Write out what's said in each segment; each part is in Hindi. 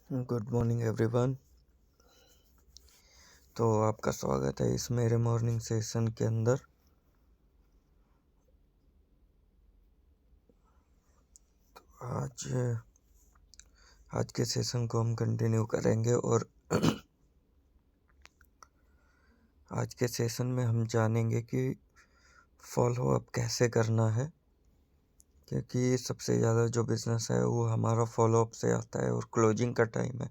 Good morning everyone. तो आपका स्वागत है इस मेरे मॉर्निंग सेशन के अंदर। तो आज के सेशन को हम कंटिन्यू करेंगे और आज के सेशन में हम जानेंगे कि फॉलो अप कैसे करना है, क्योंकि सबसे ज़्यादा जो बिज़नेस है वो हमारा फॉलो अप से आता है और क्लोजिंग का टाइम है।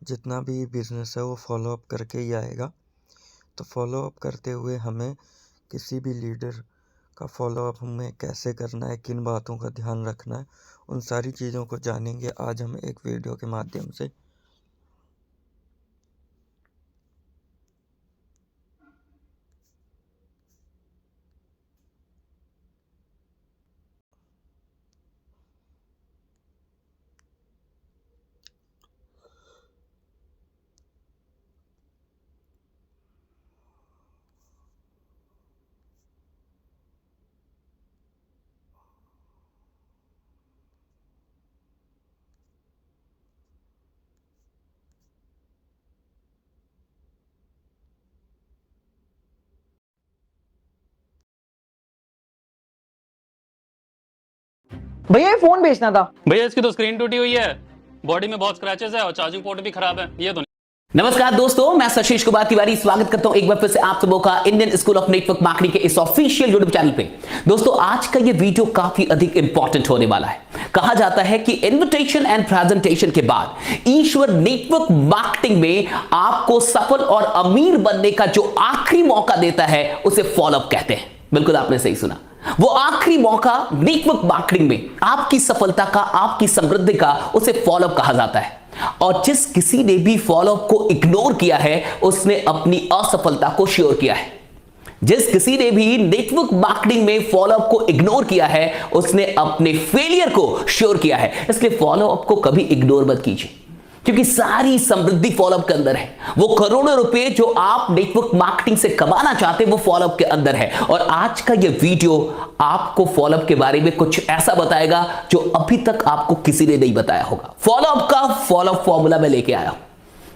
जितना भी बिज़नेस है वो फॉलो अप करके ही आएगा। तो फॉलो अप करते हुए हमें किसी भी लीडर का फॉलो अप हमें कैसे करना है, किन बातों का ध्यान रखना है, उन सारी चीज़ों को जानेंगे आज हम एक वीडियो के माध्यम से। भैया ये फोन बेचना था। भैया इसकी तो स्क्रीन टूटी हुई है, बॉडी में बहुत स्क्रैचेस है और चार्जिंग पोर्ट भी खराब है। ये तो नमस्कार दोस्तों, मैं सशीष कुमार तिवारी स्वागत करता हूं एक बार फिर से आप सबों का Indian school of network marketing के इस ऑफिशियल यूट्यूब चैनल पे। दोस्तों आज का ये वीडियो काफी अधिक इंपॉर्टेंट होने वाला है। कहा जाता है कि इन्विटेशन एंड प्रेजेंटेशन के बाद ईश्वर नेटवर्क मार्केटिंग में आपको सफल और अमीर बनने का जो आखिरी मौका देता है उसे फॉलो अप कहते हैं। बिल्कुल आपने सही सुना, वो आखिरी मौका नेटवर्क मार्केटिंग में आपकी सफलता का, आपकी समृद्धि का, उसे फॉलो अप कहा जाता है। और जिस किसी ने भी फॉलो अप को इग्नोर किया है उसने अपनी असफलता को श्योर किया है। जिस किसी ने भी नेटवर्क मार्केटिंग में फॉलो अप को इग्नोर किया है उसने अपने फेलियर को श्योर किया है। इसलिए फॉलो अप को कभी इग्नोर मत कीजिए, क्योंकि सारी समृद्धि फॉलो अप के अंदर है। वो करोड़ों रुपए जो आप नेटवर्क मार्केटिंग से कमाना चाहते हैं वो फॉलो अप के अंदर है। और आज का ये वीडियो आपको फॉलो अप के बारे में कुछ ऐसा बताएगा जो अभी तक आपको किसी ने नहीं बताया होगा। फॉलो अप का फॉलो अप फॉर्मूला मैं लेके आया हूं।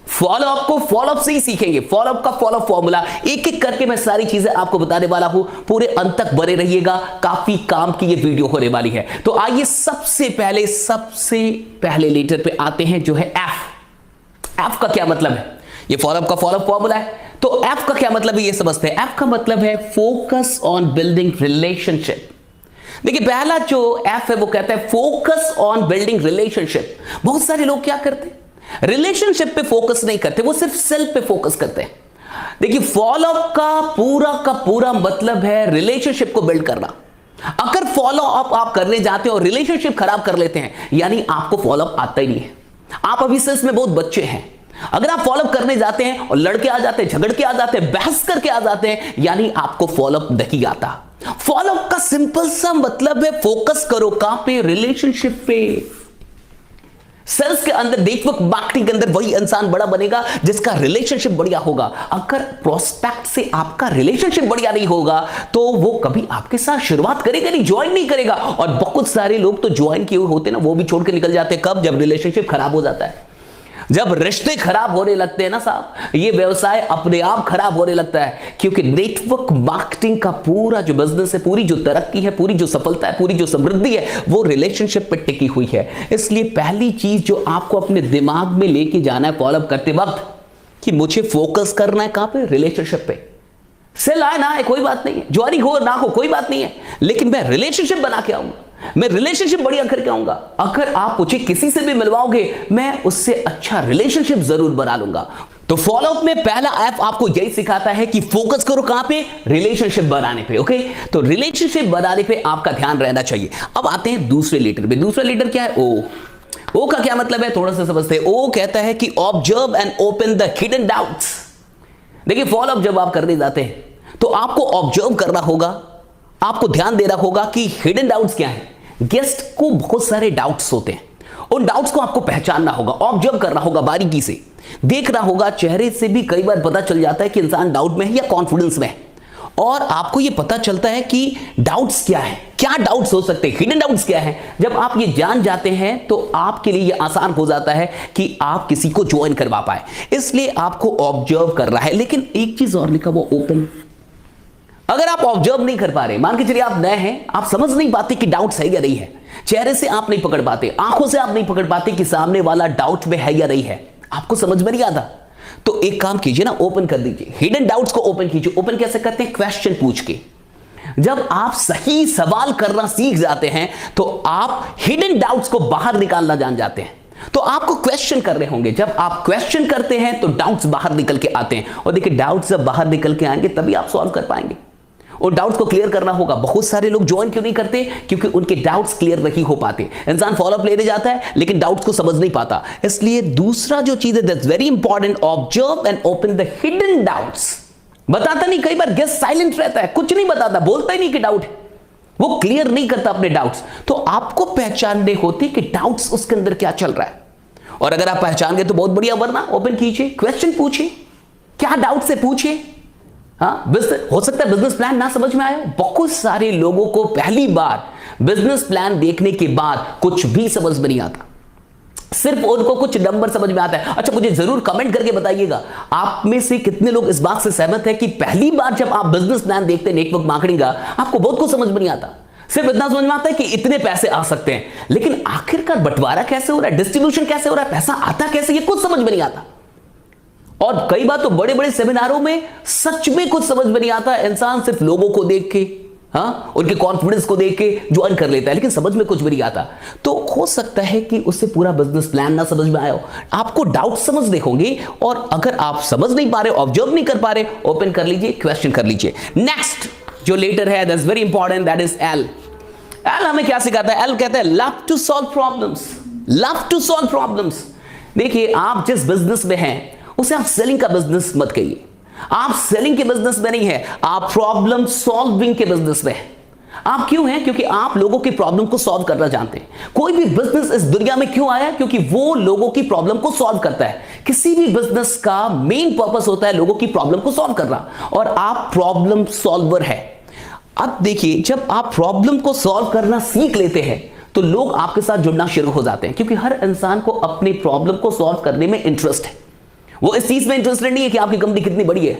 फॉलो अप को फॉलो अप से ही सीखेंगे। फॉलो अप का फॉलो अप फॉर्मूला एक एक करके मैं सारी चीजें आपको बताने वाला हूं। पूरे अंत तक बने रहिएगा, काफी काम की ये वीडियो होने वाली है। तो आइए सबसे पहले लेटर पे आते हैं जो है एफ। एफ का क्या मतलब है? ये फॉलो अप का फॉलो अप फॉर्मूला है। तो एफ का क्या मतलब है ये समझते हैं। एफ का मतलब है फोकस ऑन बिल्डिंग रिलेशनशिप। देखिए पहला जो एफ है वो कहता है फोकस ऑन बिल्डिंग रिलेशनशिप। बहुत सारे लोग क्या करते हैं, रिलेशनशिप पे फोकस नहीं करते, वो सिर्फ सेल्फ पे फोकस करते हैं। देखिए फॉलो अप का पूरा मतलब है रिलेशनशिप को बिल्ड करना। अगर फॉलो अप आप करने जाते हो और रिलेशनशिप खराब कर लेते हैं यानी आपको फॉलो अप आता ही नहीं है। आप अभी सेल्स में बहुत बच्चे हैं। अगर आप फॉलो अप करने जाते हैं और लड़के आ जाते हैं, झगड़ के आ जाते हैं, बहस करके आ जाते हैं यानी आपको फॉलो अप नहीं आता। फॉलो अप का सिंपल सा मतलब है फोकस करो कहां पे? रिलेशनशिप पे। सेल्स के अंदर, नेटवर्क मार्केटिंग के अंदर वही इंसान बड़ा बनेगा जिसका रिलेशनशिप बढ़िया होगा। अगर प्रोस्पेक्ट से आपका रिलेशनशिप बढ़िया नहीं होगा तो वो कभी आपके साथ शुरुआत करेगा नहीं, ज्वाइन नहीं करेगा। और बहुत सारे लोग तो ज्वाइन किए हुए होते हैं ना, वो भी छोड़ के निकल जाते हैं। कब? जब रिलेशनशिप खराब हो जाता है, जब रिश्ते खराब होने लगते हैं ना साहब, ये व्यवसाय अपने आप खराब होने लगता है। क्योंकि नेटवर्क मार्केटिंग का पूरा जो बिजनेस है, पूरी जो तरक्की है, पूरी जो सफलता है, पूरी जो समृद्धि है वो रिलेशनशिप पे टिकी हुई है। इसलिए पहली चीज जो आपको अपने दिमाग में लेके जाना है फॉलो अप करते वक्त कि मुझे फोकस करना है कहां पे? रिलेशनशिप पे। सेल आए ना आए कोई बात नहीं है, ज्वाइनिंग हो ना हो कोई बात नहीं है, लेकिन मैं रिलेशनशिप बना के आऊंगा, मैं रिलेशनशिप बढ़िया करके आऊंगा। अगर आप मुझे किसी से भी मिलवाओगे मैं उससे अच्छा रिलेशनशिप जरूर बना लूंगा। तो फॉलो अप में पहला एफ आपको यही सिखाता है कि फोकस करो कहां पे? रिलेशनशिप बनाने पे। ओके, तो रिलेशनशिप बनाने पे आपका ध्यान रहना चाहिए। अब आते हैं दूसरे लीडर पे। दूसरा लीडर क्या है? ओ। ओ का क्या मतलब है थोड़ा सा समझते हैं। ओ कहता है कि observe and open the hidden doubts. देखिए फॉलो अप जब आप करने जाते हैं तो आपको ऑब्जर्व करना होगा, आपको ध्यान देना होगा कि हिडन डाउट्स क्या है। गेस्ट को बहुत सारे डाउट्स होते हैं, उन डाउट्स को आपको पहचानना होगा, ऑब्जर्व करना होगा, बारीकी से देखना होगा। चेहरे से भी कई बार पता चल जाता है कि इंसान डाउट में है या कॉन्फिडेंस में है। और आपको ये पता चलता है कि डाउट्स क्या है, क्या डाउट्स हो सकते हैं, हिडन डाउट्स क्या है। जब आप ये जान जाते हैं तो आपके लिए ये आसान हो जाता है कि आप किसी को ज्वाइन करवा पाए। इसलिए आपको ऑब्जर्व कर रहा है। लेकिन एक चीज और लिखा वो ओपन। अगर आप ऑब्जर्व नहीं कर पा रहे, मान के चलिए आप नए हैं, आप समझ नहीं पाते कि डाउट है या नहीं है, चेहरे से आप नहीं पकड़ पाते, आंखों से आप नहीं पकड़ पाते कि सामने वाला डाउट में है या नहीं है, आपको समझ में नहीं आता, तो एक काम कीजिए ना, ओपन कर दीजिए, हिडन डाउट्स को ओपन कीजिए। ओपन कैसे करते हैं? क्वेश्चन पूछ के। जब आप सही सवाल करना सीख जाते हैं तो आप हिडन डाउट्स को बाहर निकालना जान जाते हैं। तो आपको क्वेश्चन कर रहे होंगे, जब आप क्वेश्चन करते हैं तो डाउट्स बाहर निकल के आते हैं। और देखिए, डाउट्स जब बाहर निकल के आएंगे तभी आप सॉल्व कर पाएंगे। और डाउट्स को क्लियर करना होगा। बहुत सारे लोग ज्वाइन क्यों नहीं करते? क्योंकि उनके डाउट्स क्लियर नहीं हो पाते। इंसान फॉलोअप लेने जाता है लेकिन डाउट्स को समझ नहीं पाता। इसलिए दूसरा जो चीज है, that's very important, observe and open the hidden doubts. बताता नहीं, कई बार गेस्ट साइलेंट रहता है, कुछ नहीं बताता, बोलता ही नहीं कि डाउट है, वो क्लियर नहीं करता अपने डाउट्स। तो आपको पहचानने होते कि डाउट्स उसके अंदर क्या चल रहा है। और अगर आप पहचान गए तो बहुत बढ़िया, वरना ओपन कीजिए, क्वेश्चन पूछिए, क्या डाउट से पूछिए। हाँ, हो सकता है बिजनेस प्लान ना समझ में आए। बहुत सारे लोगों को पहली बार बिजनेस प्लान देखने के बाद कुछ भी समझ में नहीं आता, सिर्फ उनको कुछ नंबर समझ में आता है। अच्छा, मुझे जरूर कमेंट करके बताइएगा, आप में से कितने लोग इस बात से सहमत है कि पहली बार जब आप बिजनेस प्लान देखते हैं नेटवर्क मार्केटिंग का, आपको बहुत कुछ समझ में नहीं आता, सिर्फ इतना समझ में आता है कि इतने पैसे आ सकते हैं, लेकिन आखिरकार बंटवारा कैसे हो रहा है, डिस्ट्रीब्यूशन कैसे हो रहा है, पैसा आता कैसे, ये कुछ समझ में नहीं आता। और कई बार तो बड़े बड़े सेमिनारों में सच में कुछ समझ में नहीं आता। इंसान सिर्फ लोगों को देख के, हाँ, उनके कॉन्फिडेंस को देख के ज्वाइन कर लेता है, लेकिन समझ में कुछ भी नहीं आता। तो हो सकता है कि उससे पूरा बिजनेस प्लान ना समझ में आया हो, आपको डाउट समझ होंगे। और अगर आप समझ नहीं पा रहे, ऑब्जर्व नहीं कर पा रहे, ओपन कर लीजिए, क्वेश्चन कर लीजिए। नेक्स्ट जो लेटर है, that's very important, that is L. L हमें क्या सिखाता है? एल कहता है love to solve problems. Love to solve problems. देखिए, आप जिस बिजनेस में हैं उसे आप सेलिंग का बिजनेस मत कहिए। आप सेलिंग के बिजनेस में नहीं है, आप प्रॉब्लम सॉल्विंग के बिजनेस में है। आप क्यों हैं? क्योंकि आप लोगों की प्रॉब्लम को सॉल्व करना जानते हैं। कोई भी बिजनेस इस दुनिया में क्यों आया? क्योंकि वो लोगों की प्रॉब्लम को सॉल्व करता है। किसी भी बिजनेस का मेन पर्पस होता है लोगों की प्रॉब्लम को सॉल्व करना, और आप प्रॉब्लम सॉल्वर है। अब देखिए, जब आप प्रॉब्लम को सॉल्व करना सीख लेते हैं तो लोग आपके साथ जुड़ना शुरू हो जाते हैं, क्योंकि हर इंसान को अपनी प्रॉब्लम को सॉल्व करने में इंटरेस्ट है। वो इस चीज में इंटरेस्टेड नहीं है कि आपकी कंपनी कितनी बड़ी है,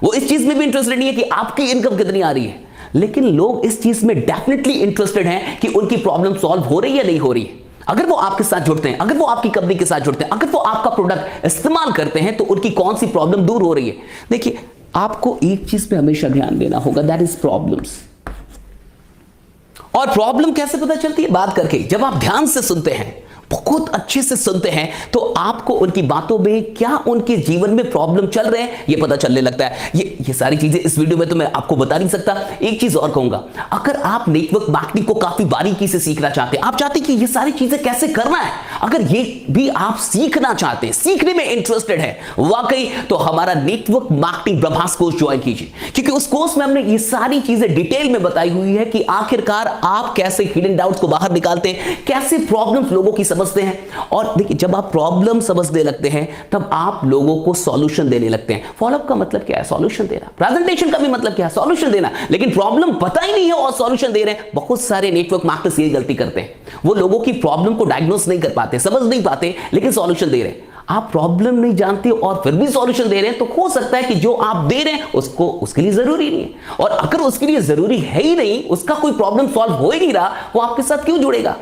वो इस चीज में भी इंटरेस्टेड नहीं है कि आपकी इनकम कितनी आ रही है, लेकिन लोग इस चीज में डेफिनेटली इंटरेस्टेड हैं कि उनकी प्रॉब्लम सॉल्व हो रही है नहीं हो रही है। अगर वो आपके साथ जुड़ते हैं, अगर वो आपकी कंपनी के साथ जुड़ते हैं, अगर वो आपका प्रोडक्ट इस्तेमाल करते हैं, तो उनकी कौन सी प्रॉब्लम दूर हो रही है। देखिए, आपको एक चीज पे हमेशा ध्यान देना होगा, दैट इज प्रॉब्लम्स। और प्रॉब्लम कैसे पता चलती है? बात करके। जब आप ध्यान से सुनते हैं, बहुत अच्छे से सुनते हैं, तो आपको उनकी बातों में क्या उनके जीवन में प्रॉब्लम चल रहे हैं ये पता चलने लगता है। ये सारी चीजें इस वीडियो में तो मैं आपको बता नहीं सकता। एक चीज और कहूंगा, अगर आप नेटवर्क मार्केटिंग को काफी बारीकी से सीखना चाहते हैं, आप चाहते हैं कि ये सारी चीजें कैसे करना है, अगर ये भी आप सीखना चाहते हैं, सीखने में इंटरेस्टेड है वाकई, तो हमारा नेटवर्क मार्केटिंग ब्रह्मास्त्र कोर्स ज्वाइन कीजिए, क्योंकि उस कोर्स में हमने ये सारी चीजें डिटेल में बताई हुई है कि आखिरकार आप कैसे हिडन डाउट्स को बाहर निकालते हैं, कैसे प्रॉब्लम्स लोगों की समझते हैं। और देखिए, जब आप प्रॉब्लम समझने लगते हैं तब आप लोगों को सॉल्यूशन देने लगते हैं। फॉलोअप का मतलब क्या है? सॉल्यूशन देना। प्रेजेंटेशन का भी मतलब क्या है? सॉल्यूशन देना। लेकिन प्रॉब्लम पता ही नहीं है और सॉल्यूशन दे रहे हैं। बहुत सारे नेटवर्क मार्केटर्स ये गलती करते हैं, वो लोगों की प्रॉब्लम को डायग्नोस नहीं कर पाते, समझ नहीं पाते, लेकिन सॉल्यूशन दे रहे हैं। आप प्रॉब्लम नहीं जानते और फिर भी सॉल्यूशन दे रहे हैं, तो हो सकता है कि जो आप दे रहे हैं उसको उसके लिए जरूरी नहीं है, और अगर उसके लिए जरूरी है ही नहीं, उसका कोई प्रॉब्लम सॉल्व हो ही नहीं रहा, वो आपके साथ क्यों जुड़ेगा?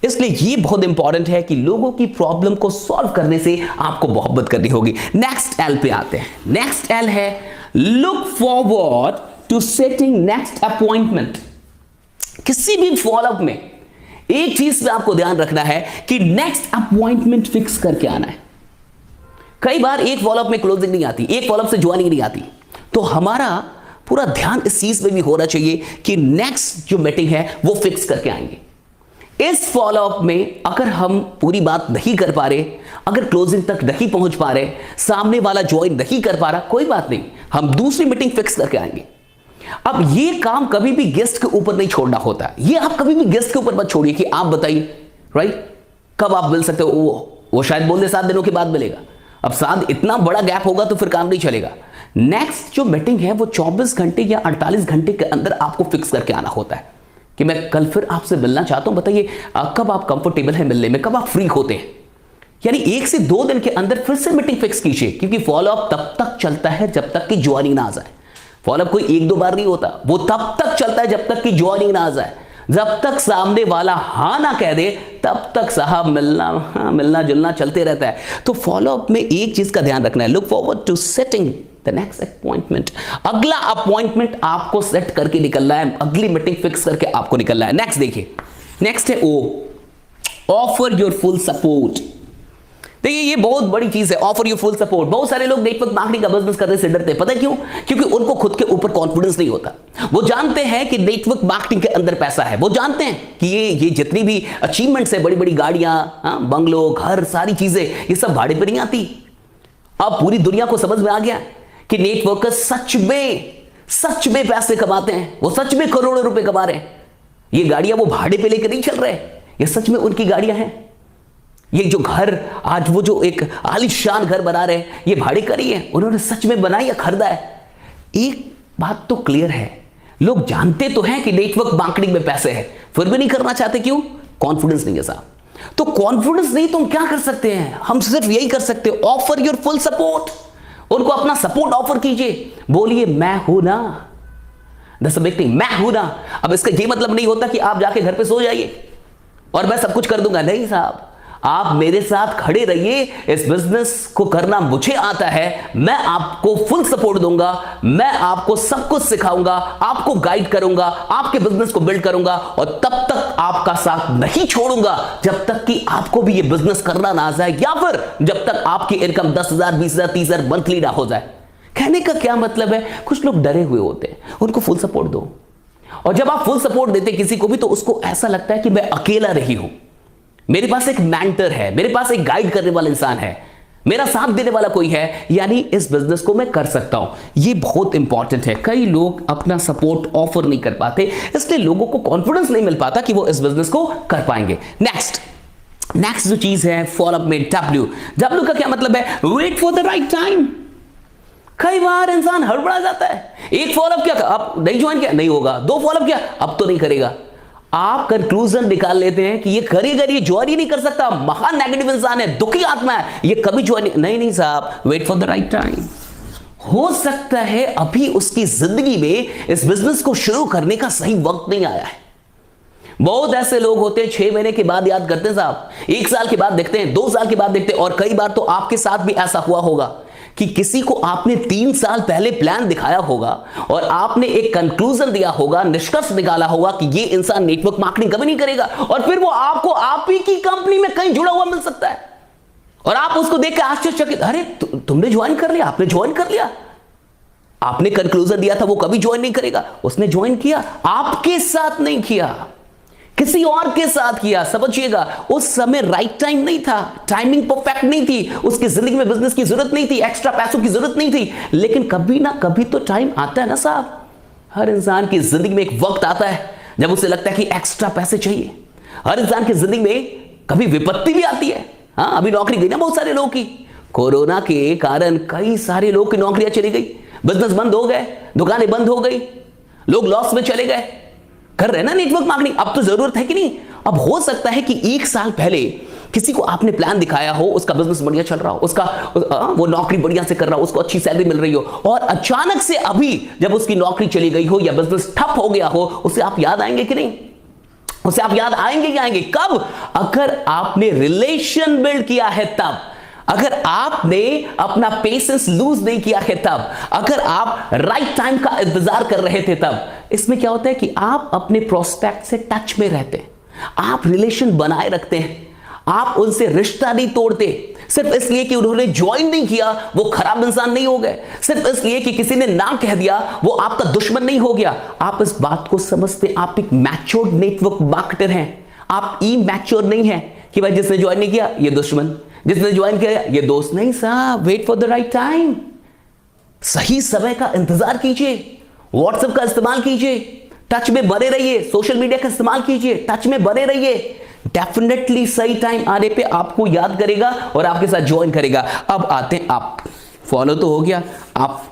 इसलिए ये बहुत इंपॉर्टेंट है कि लोगों की प्रॉब्लम को सॉल्व करने से आपको मोहब्बत करनी होगी। नेक्स्ट एल पे आते हैं। नेक्स्ट एल है look forward to setting next appointment. किसी भी फॉलोअप में एक चीज पे आपको ध्यान रखना है कि नेक्स्ट अपॉइंटमेंट फिक्स करके आना है। कई बार एक फॉलोअप में क्लोजिंग नहीं आती, एक फॉलोअप से ज्वाइनिंग नहीं आती, तो हमारा पूरा ध्यान इस चीज में भी होना चाहिए कि नेक्स्ट जो मीटिंग है वो फिक्स करके आएंगे। इस फॉलोअप में अगर हम पूरी बात नहीं कर पा रहे, अगर क्लोजिंग तक नहीं पहुंच पा रहे, सामने वाला ज्वाइन नहीं कर पा रहा, कोई बात नहीं, हम दूसरी मीटिंग फिक्स करके आएंगे। अब ये काम कभी भी गेस्ट के ऊपर नहीं छोड़ना होता। ये आप कभी भी गेस्ट के ऊपर मत छोड़िए कि आप बताइए, राइट, कब आप मिल सकते हो। वो शायद बोल दे 7 दिनों के बाद मिलेगा। अब 7 इतना बड़ा गैप होगा तो फिर काम नहीं चलेगा। नेक्स्ट जो मीटिंग है वो 24 घंटे या 48 घंटे के अंदर आपको फिक्स करके आना होता है कि मैं कल फिर आपसे मिलना चाहता हूं, बताइए कब आप कंफर्टेबल हैं मिलने में, कब आप फ्री होते हैं। यानी 1 से 2 दिन के अंदर फिर से मीटिंग फिक्स कीजिए, क्योंकि फॉलोअप तब तक चलता है जब तक कि ज्वाइनिंग ना आ जाए। फॉलोअप कोई 1-2 बार नहीं होता, वो तब तक चलता है जब तक कि ज्वाइनिंग ना आ जाए। जब तक सामने वाला हाँ ना कह दे तब तक साहब मिलना जुलना चलते रहता है। तो फॉलोअप में एक चीज का ध्यान रखना है, look forward to setting the next appointment. अगला अपॉइंटमेंट आपको सेट करके निकलना है, अगली मीटिंग फिक्स करके आपको निकलना है। नेक्स्ट देखिए, नेक्स्ट है ओ, ऑफर योर फुल सपोर्ट। देखिए ये बहुत बड़ी चीज है, ऑफर योर फुल सपोर्ट। बहुत सारे लोग नेटवर्क मार्केटिंग का बिजनेस करने से डरते हैं, पता है क्यों? क्योंकि उनको खुद के ऊपर कॉन्फिडेंस नहीं होता। वो जानते हैं कि नेटवर्क मार्केटिंग के अंदर पैसा है, वो जानते हैं कि ये जितनी भी अचीवमेंट्स है, बड़ी बड़ी गाड़ियां, बंगलो, घर, सारी चीजें ये सब भाड़े पर नहीं आती। अब पूरी दुनिया को समझ में आ गया कि नेटवर्कर सच में पैसे कमाते हैं, वो सच में करोड़ों रुपए कमा रहे हैं। ये गाड़ियां वो भाड़े पे लेकर नहीं चल रहे, ये सच में उनकी गाड़ियां हैं। ये जो घर आज वो जो एक आलीशान घर बना रहे हैं, ये भाड़े का नहीं है, उन्होंने सच में बनाया या खरीदा है। एक बात तो क्लियर है, लोग जानते तो हैं कि नेटवर्क मार्केटिंग में पैसे हैं, फिर भी नहीं करना चाहते। क्यों? कॉन्फिडेंस नहीं है साहब। तो कॉन्फिडेंस नहीं तो हम क्या कर सकते हैं? हम सिर्फ यही कर सकते हैं, ऑफर योर फुल सपोर्ट। उनको अपना सपोर्ट ऑफर कीजिए, बोलिए मैं हूं ना, मैं हूं ना। अब इसका ये मतलब नहीं होता कि आप जाके घर पे सो जाइए और मैं सब कुछ कर दूंगा, नहीं साहब। आप मेरे साथ खड़े रहिए, इस बिजनेस को करना मुझे आता है, मैं आपको फुल सपोर्ट दूंगा, मैं आपको सब कुछ सिखाऊंगा, आपको गाइड करूंगा, आपके बिजनेस को बिल्ड करूंगा और तब तक आपका साथ नहीं छोड़ूंगा जब तक कि आपको भी ये बिजनेस करना ना आ जाए, या फिर जब तक आपकी इनकम 10,000, 20,000, 30,000 मंथली ना हो जाए। कहने का क्या मतलब है? कुछ लोग डरे हुए होते हैं, उनको फुल सपोर्ट दो। और जब आप फुल सपोर्ट देते किसी को भी तो उसको ऐसा लगता है कि मैं अकेला नहीं हूं, मेरे पास एक मेंटर है, मेरे पास एक गाइड करने वाला इंसान है, मेरा साथ देने वाला कोई है, यानी इस बिजनेस को मैं कर सकता हूं। ये बहुत इंपॉर्टेंट है। कई लोग अपना सपोर्ट ऑफर नहीं कर पाते, इसलिए लोगों को कॉन्फिडेंस नहीं मिल पाता कि वो इस बिजनेस को कर पाएंगे। नेक्स्ट जो चीज है फॉलोअप में डब्ल्यू का क्या मतलब है? Wait for the right time. कई बार इंसान हड़बड़ा जाता है, एक फॉलोअप क्या, अब नहीं ज्वाइन किया, नहीं होगा, 2 फॉलोअप किया, अब तो नहीं करेगा। आप कंक्लूजन निकाल लेते हैं कि ये करेगा, ये ज्वाइन ही नहीं कर सकता, महान नेगेटिव इंसान है, दुखी आत्मा है, ये कभी ज्वाइन नहीं साहब, wait for the right time. हो सकता है अभी उसकी जिंदगी में इस बिजनेस को शुरू करने का सही वक्त नहीं आया है। बहुत ऐसे लोग होते हैं 6 महीने के बाद याद करते हैं साहब, 1 साल के बाद देखते हैं, 2 साल के बाद देखते हैं। और कई बार तो आपके साथ भी ऐसा हुआ होगा कि किसी को आपने 3 साल पहले प्लान दिखाया होगा और आपने एक कंक्लूजन दिया होगा, निष्कर्ष निकाला होगा कि ये इंसान नेटवर्क मार्केटिंग कभी नहीं करेगा, और फिर वो आपको आप ही की कंपनी में कहीं जुड़ा हुआ मिल सकता है और आप उसको देख के आश्चर्यचकित, अरे तुमने ज्वाइन कर लिया, आपने ज्वाइन कर लिया, आपने कंक्लूजन दिया था वो कभी ज्वाइन नहीं करेगा, उसने ज्वाइन किया, आपके साथ नहीं किया, किसी और के साथ किया। समझिएगा, उस समय राइट टाइम नहीं था, टाइमिंग परफेक्ट नहीं थी, उसकी जिंदगी में बिजनेस की जरूरत नहीं थी, एक्स्ट्रा पैसों की जरूरत नहीं थी। लेकिन कभी ना कभी तो टाइम आता है ना साहब, हर इंसान की जिंदगी में एक वक्त आता है जब उसे लगता है कि एक्स्ट्रा पैसे चाहिए। हर इंसान की जिंदगी में कभी विपत्ति भी आती है। हाँ, अभी नौकरी गई ना बहुत सारे लोगों की, कोरोना के कारण कई सारे लोग की नौकरियां चली गई, बिजनेस बंद हो गए, दुकानें बंद हो गई, लोग लॉस में चले गए। कर रहे ना नेटवर्क मार्केटिंग, अब तो जरूरत है कि नहीं? अब हो सकता है कि 1 साल पहले किसी को आपने प्लान दिखाया हो, उसका बिजनेस बढ़िया चल रहा हो, उसका वो नौकरी बढ़िया से कर रहा हो, उसको अच्छी सैलरी मिल रही हो, और अचानक से अभी जब उसकी नौकरी चली गई हो या बिजनेस ठप हो गया हो, उसे आप याद आएंगे कि नहीं? उसे आप याद आएंगे कि आएंगे? कब? अगर आपने रिलेशन बिल्ड किया है तब, अगर आपने अपना पेशेंस लूज नहीं किया है तब, अगर आप राइट टाइम का इंतजार कर रहे थे तब। इसमें क्या होता है कि आप अपने प्रोस्पेक्ट से टच में रहते हैं, आप रिलेशन बनाए रखते हैं, आप उनसे रिश्ता नहीं तोड़ते। सिर्फ इसलिए कि उन्होंने ज्वाइन नहीं किया वो खराब इंसान नहीं हो गए, सिर्फ इसलिए कि किसी ने ना कह दिया वो आपका दुश्मन नहीं हो गया। आप इस बात को समझते, आप एक मैच्योर्ड नेटवर्क मार्केटर हैं, आप इमैच्योर नहीं है कि भाई जिसने ज्वाइन नहीं किया ये दुश्मन, जिसने ज्वाइन किया ये दोस्त। नहीं साहब, wait for the right time. सही समय का इंतजार कीजिए, व्हाट्सएप का इस्तेमाल कीजिए, टच में बने रहिए, सोशल मीडिया का इस्तेमाल कीजिए, टच में बने रहिए। डेफिनेटली सही टाइम आने पे आपको याद करेगा और आपके साथ ज्वाइन करेगा। अब आते हैं आप, फॉलो तो हो गया, आप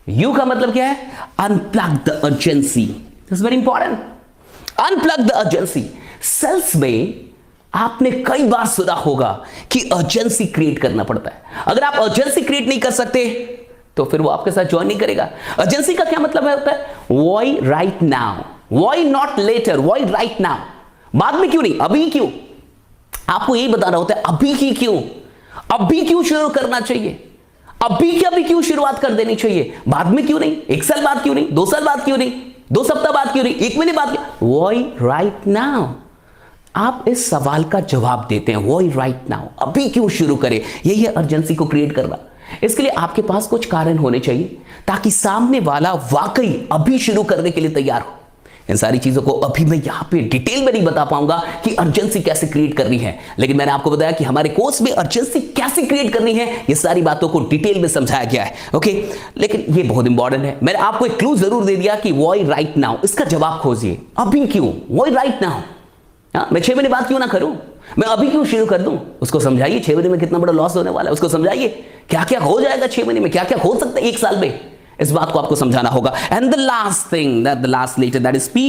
यू का मतलब क्या है? Unplug the urgency, it's very important. Unplug the urgency. Sales में आपने कई बार सुना होगा कि अर्जेंसी क्रिएट करना पड़ता है। अगर आप अर्जेंसी क्रिएट नहीं कर सकते तो फिर वो आपके साथ ज्वाइन नहीं करेगा। अर्जेंसी का क्या मतलब है होता है? Why right now, why not later, why right now. बाद में क्यों नहीं, अभी क्यों? आपको यही बताना होता है, अभी ही क्यों, अभी क्यों शुरू करना चाहिए, अभी क्या भी क्यों शुरुआत कर देनी चाहिए, बाद में क्यों नहीं, 1 साल बाद क्यों नहीं, 2 साल बाद क्यों नहीं, 2 सप्ताह बाद क्यों नहीं, 1 महीने बाद क्यों? Why right now. आप इस सवाल का जवाब देते हैं, व्हाई राइट नाउ, अभी क्यों शुरू करें। यही है अर्जेंसी को क्रिएट करना। इसके लिए आपके पास कुछ कारण होने चाहिए ताकि सामने वाला वाकई अभी शुरू करने के लिए तैयार हो। इन सारी चीजों को अभी मैं यहां पे डिटेल में नहीं बता पाऊंगा कि अर्जेंसी कैसे क्रिएट करनी है, लेकिन मैंने आपको बताया कि हमारे कोर्स में अर्जेंसी कैसे क्रिएट करनी है, ये सारी बातों को डिटेल में समझाया गया है। ओके, लेकिन ये बहुत इंपॉर्टेंट है। मैंने आपको एक क्लू जरूर दे दिया कि व्हाई राइट नाउ, इसका जवाब खोजिए। अभी क्यों, व्हाई राइट नाउ। मैं 6 महीने बाद क्यों ना करूं, मैं अभी क्यों शुरू कर दूं, उसको समझाइए। 6 महीने में कितना बड़ा लॉस होने वाला है उसको समझाइए। क्या क्या हो जाएगा 6 महीने में, क्या क्या हो सकता है 1 साल में, इस बात को आपको समझाना होगा। And the last thing, that the last letter, that is P,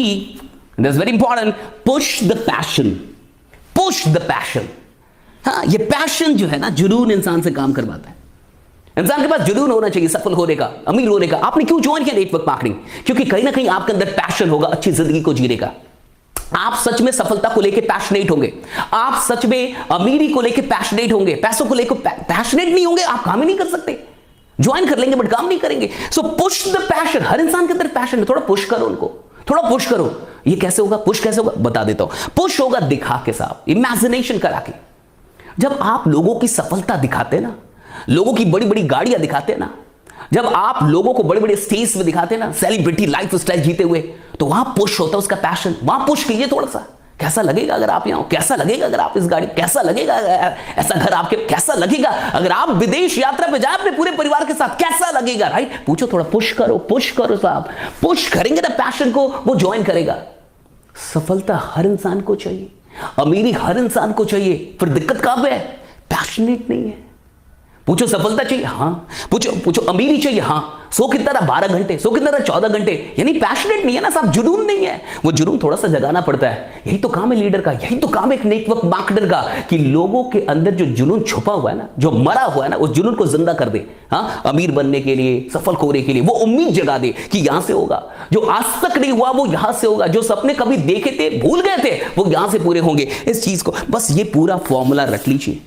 that is very important. Push the passion, push the passion. ये पैशन जो है ना, जुनून इंसान से काम करवाता है। इंसान के पास जुनून होना चाहिए सफल होने का, अमीर होने का। आपने क्यों ज्वाइन किया नेटवर्क मार्केटिंग? क्योंकि कहीं ना कहीं आपके अंदर पैशन होगा अच्छी जिंदगी को जीने का। आप सच में सफलता को लेकर पैशनेट होंगे, आप सच में अमीरी को लेकर पैशनेट होंगे, पैसों को लेकर पैशनेट नहीं होंगे, आप काम ही नहीं कर सकते। ज्वाइन कर लेंगे बट काम नहीं करेंगे। So push the passion. हर इंसान के अंदर पैशन है, थोड़ा पुश करो उनको, थोड़ा पुश करो। ये कैसे होगा, पुश कैसे होगा, बता देता हूं। पुश होगा दिखा के साथ, इमेजिनेशन करा के। जब आप लोगों की सफलता दिखाते हैं ना, लोगों की बड़ी बड़ी गाड़ियां दिखाते हैं ना, जब आप लोगों को बड़े बड़े स्टेज में दिखाते हैं ना, सेलिब्रिटी लाइफ स्टाइल जीते हुए, तो वहां पुश होता है उसका पैशन। वहां पुश कीजिए थोड़ा सा। कैसा लगेगा अगर आप यहां हो, कैसा लगेगा अगर आप इस गाड़ी, कैसा लगेगा ऐसा घर आपके, कैसा लगेगा अगर आप विदेश यात्रा पे जाए अपने पूरे परिवार के साथ, कैसा लगेगा, राइट? पूछो, थोड़ा पुश करो साहब। पुश करेंगे ना पैशन को, वो ज्वाइन करेगा। सफलता हर इंसान को चाहिए, अमीरी हर इंसान को चाहिए, फिर दिक्कत कहां पे है? पैशनेट नहीं है। पूछो सफलता चाहिए, हाँ। पूछो अमीरी चाहिए, हाँ। सो कितना रहा 12 घंटे, सो कितना रहा 14 घंटे, यानी पैशनेट नहीं है ना साहब, जुनून नहीं है। वो जुनून थोड़ा सा जगाना पड़ता है। यही तो काम है लीडर का, यही तो काम है एक नेटवर्क मार्केटर का, कि लोगों के अंदर जो जुनून छुपा हुआ है ना, जो मरा हुआ है ना, उस जुनून को जिंदा कर दे। हाँ, अमीर बनने के लिए, सफल होने के लिए, वो उम्मीद जगा दे कि यहां से होगा। जो आज तक नहीं हुआ वो यहां से होगा। जो सपने कभी देखे थे, भूल गए थे, वो यहां से पूरे होंगे। इस चीज को बस ये पूरा फॉर्मूला रख लीजिए।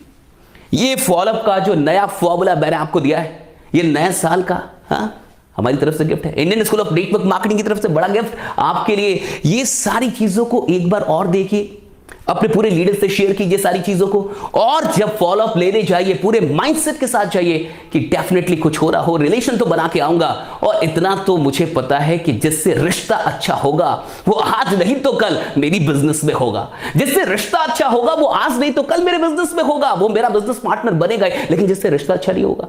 ये फॉलोअप का जो नया फॉर्मूला मैंने आपको दिया है, ये नया साल का, हाँ, हमारी तरफ से गिफ्ट है, Indian school of network marketing की तरफ से बड़ा गिफ्ट आपके लिए। ये सारी चीजों को एक बार और देखिए, अपने पूरे लीडर से शेयर कीजिए सारी चीजों को, और जब फॉलोअप लेने जाइए पूरे माइंडसेट के साथ जाइए कि डेफिनेटली कुछ हो रहा हो, रिलेशन तो बना के आऊंगा। और इतना तो मुझे पता है कि जिससे रिश्ता अच्छा होगा वो आज नहीं तो कल मेरी बिजनेस में होगा। जिससे रिश्ता अच्छा होगा वो आज नहीं तो कल मेरे बिजनेस में होगा, वो मेरा बिजनेस पार्टनर बनेगा। लेकिन जिससे रिश्ता अच्छा नहीं होगा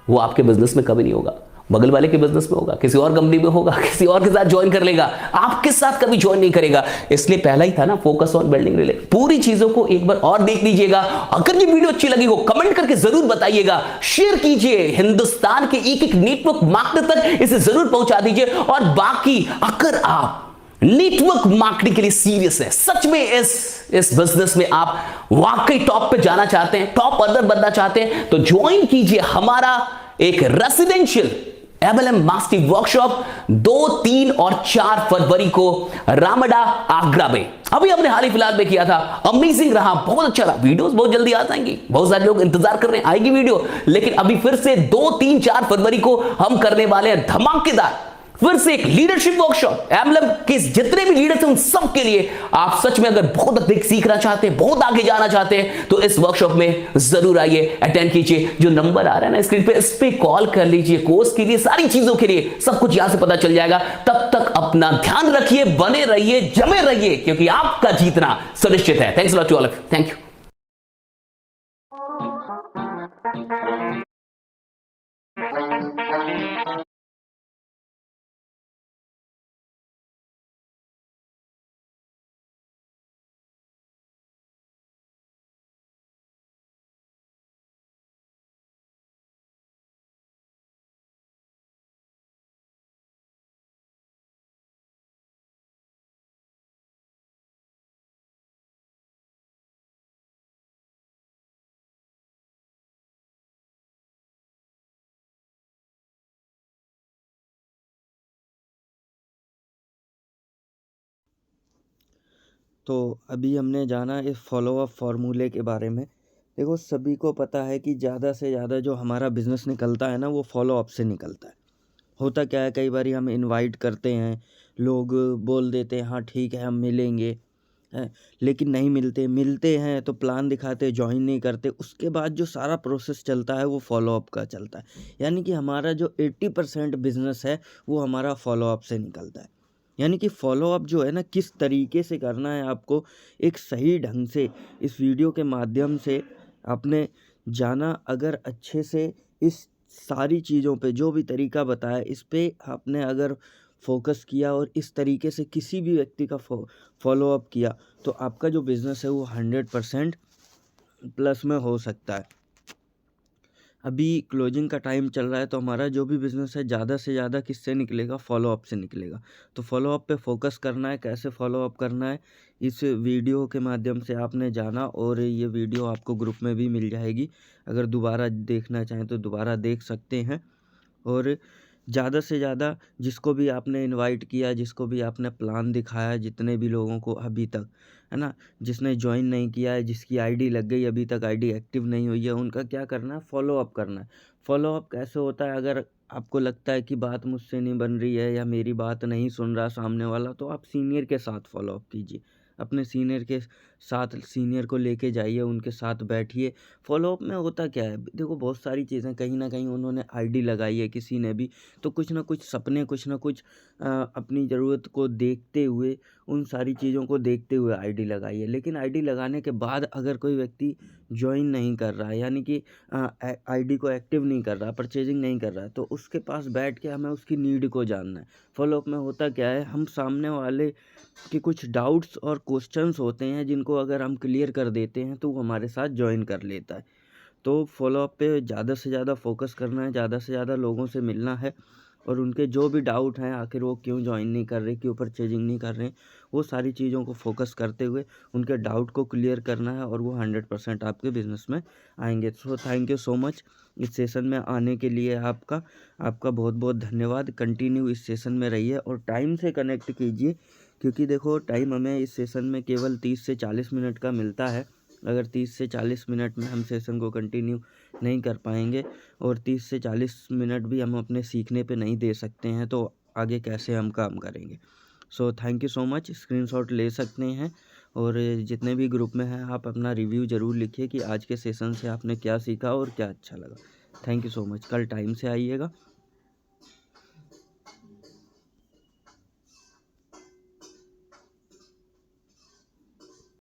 वो आपके बिजनेस में कभी नहीं होगा, बगल वाले के बिजनेस में होगा, किसी और कंपनी में होगा, किसी और के साथ ज्वाइन कर लेगा, आपके साथ कभी ज्वाइन नहीं करेगा। इसलिए पहला ही था ना, फोकस ऑन बिल्डिंग रिलेशन। पूरी चीजों को एक बार और देख लीजिएगा। अगर ये वीडियो अच्छी लगी हो कमेंट करके जरूर बताइएगा, शेयर कीजिए, हिंदुस्तान के एक एक नेटवर्क मार्केटर तक इसे जरूर पहुंचा दीजिए। और बाकी अगर आप नेटवर्क मार्केटिंग के लिए सीरियस है, सच में इस बिजनेस में आप वाकई टॉप पे जाना चाहते हैं, टॉप अर्नर बनना चाहते हैं, तो ज्वाइन कीजिए हमारा एक रेसिडेंशियल MLM मास्टरी वर्कशॉप 2, 3 और 4 फरवरी को रामडा आगरा में। अभी हमने हाल ही फिलहाल में किया था, अमेजिंग रहा, बहुत अच्छा रहा। वीडियोस बहुत जल्दी आ जाएंगी, बहुत सारे लोग इंतजार कर रहे हैं आएगी वीडियो। लेकिन अभी फिर से 2, 3, 4 फरवरी को हम करने वाले हैं धमाकेदार फिर से एक लीडरशिप वर्कशॉप। MLM के जितने भी लीडर्स हैं उन सब के लिए, आप सच में अगर बहुत अधिक सीखना चाहते हैं, बहुत आगे जाना चाहते हैं, तो इस वर्कशॉप में जरूर आइए, अटेंड कीजिए। जो नंबर आ रहा है ना स्क्रीन पे, इस पे कॉल कर लीजिए। कोर्स के लिए, सारी चीजों के लिए, सब कुछ यहां से पता चल जाएगा। तब तक अपना ध्यान रखिए, बने रहिए, जमे रहिए, क्योंकि आपका जीतना सुनिश्चित है। Thanks lot to all of you. Thank you. तो अभी हमने जाना इस फॉलोअप फार्मूले के बारे में। देखो, सभी को पता है कि ज़्यादा से ज़्यादा जो हमारा बिज़नेस निकलता है ना, वो फॉलोअप से निकलता है। होता क्या है, कई बारी हम इनवाइट करते हैं, लोग बोल देते हैं हाँ ठीक है हम मिलेंगे, हैं, लेकिन नहीं मिलते हैं तो प्लान दिखाते, जॉइन नहीं करते। उसके बाद जो सारा प्रोसेस चलता है वो फॉलोअप का चलता है। यानी कि हमारा जो 80% बिज़नेस है वो हमारा फॉलोअप से निकलता है। यानी कि फॉलोअप जो है ना, किस तरीके से करना है आपको एक सही ढंग से इस वीडियो के माध्यम से आपने जाना। अगर अच्छे से इस सारी चीज़ों पे जो भी तरीका बताया इस पे आपने अगर फोकस किया और इस तरीके से किसी भी व्यक्ति का फॉलोअप किया, तो आपका जो बिज़नेस है वो 100% प्लस में हो सकता है। अभी क्लोजिंग का टाइम चल रहा है, तो हमारा जो भी बिज़नेस है ज़्यादा से ज़्यादा किससे निकलेगा, फॉलोअप से निकलेगा। तो फॉलोअप पे फोकस करना है, कैसे फॉलोअप करना है इस वीडियो के माध्यम से आपने जाना। और ये वीडियो आपको ग्रुप में भी मिल जाएगी, अगर दोबारा देखना चाहें तो दोबारा देख सकते हैं। और ज़्यादा से ज़्यादा जिसको भी आपने इनवाइट किया, जिसको भी आपने प्लान दिखाया, जितने भी लोगों को अभी तक, है ना, जिसने जॉइन नहीं किया है, जिसकी आईडी लग गई अभी तक आईडी एक्टिव नहीं हुई है, उनका क्या करना है, फॉलोअप करना है। फॉलोअप कैसे होता है, अगर आपको लगता है कि बात मुझसे नहीं बन रही है या मेरी बात नहीं सुन रहा सामने वाला, तो आप सीनियर के साथ फॉलोअप कीजिए। अपने सीनियर के साथ, सीनियर को लेके जाइए, उनके साथ बैठिए। फॉलोअप में होता क्या है, देखो बहुत सारी चीज़ें, कहीं ना कहीं उन्होंने आईडी लगाई है किसी ने भी, तो कुछ ना कुछ सपने, कुछ ना कुछ अपनी ज़रूरत को देखते हुए, उन सारी चीज़ों को देखते हुए आईडी लगाई है। लेकिन आईडी लगाने के बाद अगर कोई व्यक्ति जॉइन नहीं कर रहा है, यानी कि आईडी को एक्टिव नहीं कर रहा, परचेजिंग नहीं कर रहा है, तो उसके पास बैठ के हमें उसकी नीड को जानना है। फॉलोअप में होता क्या है, हम सामने वाले के कुछ डाउट्स और क्वेश्चंस होते हैं जिनको अगर हम क्लियर कर देते हैं तो वो हमारे साथ जॉइन कर लेता है। तो फॉलोअप पे ज़्यादा से ज़्यादा फोकस करना है, ज़्यादा से ज़्यादा लोगों से मिलना है और उनके जो भी डाउट हैं, आखिर वो क्यों जॉइन नहीं कर रहे, क्यों परचेजिंग नहीं कर रहे, वो सारी चीज़ों को फोकस करते हुए उनके डाउट को क्लियर करना है और वो 100% आपके बिज़नेस में आएंगे। So thank you so much इस सेशन में आने के लिए। आपका बहुत बहुत धन्यवाद। कंटिन्यू इस सेशन में रहिए और टाइम से कनेक्ट कीजिए, क्योंकि देखो टाइम हमें इस सेशन में केवल 30 से 40 मिनट का मिलता है। अगर 30 से 40 मिनट में हम सेशन को कंटिन्यू नहीं कर पाएंगे और 30 से 40 मिनट भी हम अपने सीखने पे नहीं दे सकते हैं, तो आगे कैसे हम काम करेंगे। So thank you so much. Screenshot ले सकते हैं और जितने भी ग्रुप में हैं आप अपना रिव्यू ज़रूर लिखिए कि आज के सेशन से आपने क्या सीखा और क्या अच्छा लगा। Thank you so much. कल टाइम से आइएगा।